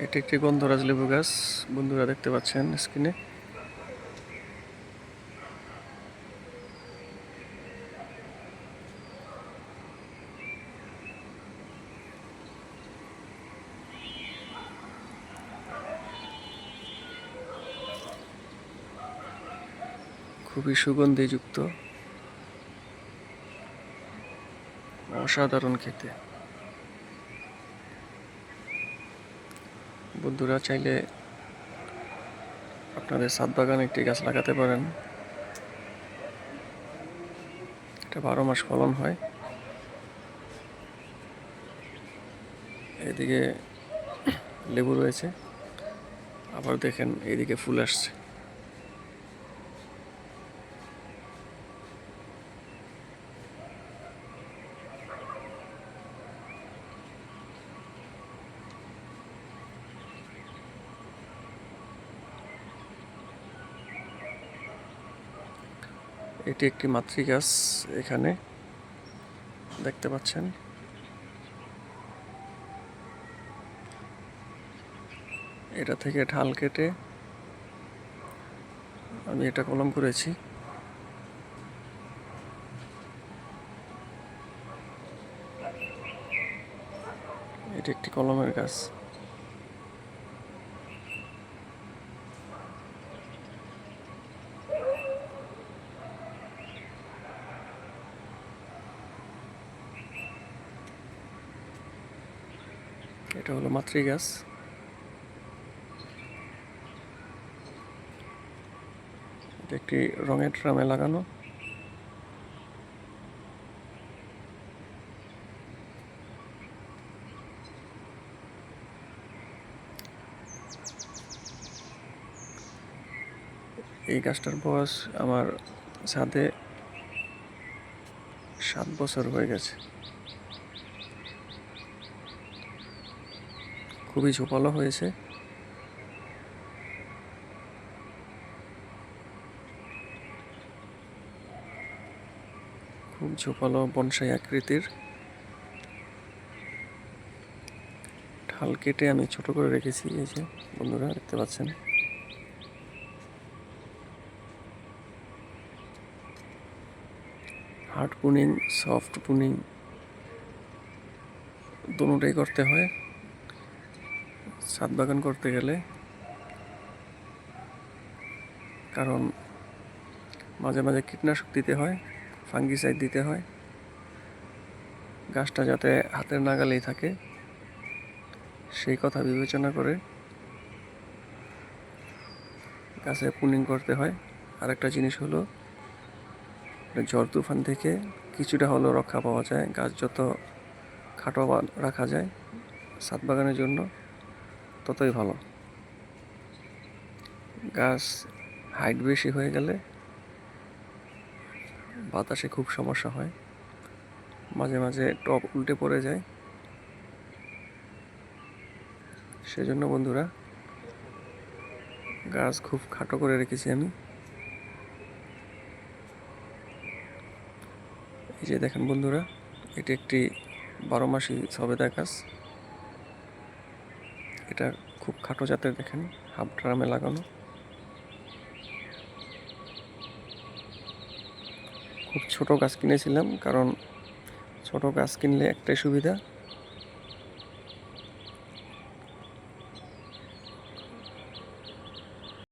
এটি একটি গন্ধরাজ লেবু গাছ, বন্ধুরা দেখতে পাচ্ছেন স্ক্রিনে। খুবই সুগন্ধিযুক্ত, অসাধারণ খেতে। বন্ধুরা চাইলে আপনাদের ছাদ বাগানে একটি গাছ লাগাতে পারেন। এটা 12 মাস ফলন হয়। এদিকে লেবু রয়েছে, আবার দেখেন এইদিকে ফুল আসছে। এটি একটি মাতৃ গাছ, এখানে দেখতে পাচ্ছেন। এটা থেকে ঢাল কেটে আমি এটা কলম করেছি। এটি একটি কলমের গাছ। এটা হলো মাতৃ গাছ। এটা একটি রঙের ড্রামে লাগানো। এই গাছটার বয়স আমার ছাদে 7 বছর হয়ে গেছে। খুবই ঝোপালো হয়েছে। খুব ঝোপালো বনসাই আকৃতির। ঢাল কেটে আমি ছোট করে রেখেছি, এই যে বন্ধুরা দেখতে পাচ্ছেন। হার্ড পুনিং, সফট পুনিং দুটোটাই করতে হয় ছাদ বাগান করতে গেলে, কারণ মাঝে মাঝে কীটনাশক দিতে হয়, ফাঙ্গিসাইড দিতে হয়, গাছটা যাতে হাতের নাগালেই থাকে সেই কথা বিবেচনা করে গাছে পুনিং করতে হয়। আরেকটা জিনিস হলো, ঝড় তুফান থেকে কিছুটা হলেও রক্ষা পাওয়া যায়। গাছ যত খাটো রাখা যায় ছাদ বাগানের জন্য ততই ভালো। গাছ হাইট বেশি হয়ে গেলে বাতাসে খুব সমস্যা হয়, মাঝে মাঝে টব উল্টে পড়ে যায়। সেজন্য বন্ধুরা গাছ খুব খাটো করে রেখেছি আমি। এই যে দেখেন বন্ধুরা, এটি একটি 12 মাসি সবেদা গাছ। এটা খুব খাটো জাতের, দেখেন হাফ ড্রামে লাগানো। খুব ছোট গাছ কিনেছিলাম, কারণ ছোট গাছ কিনলে একটাই সুবিধা,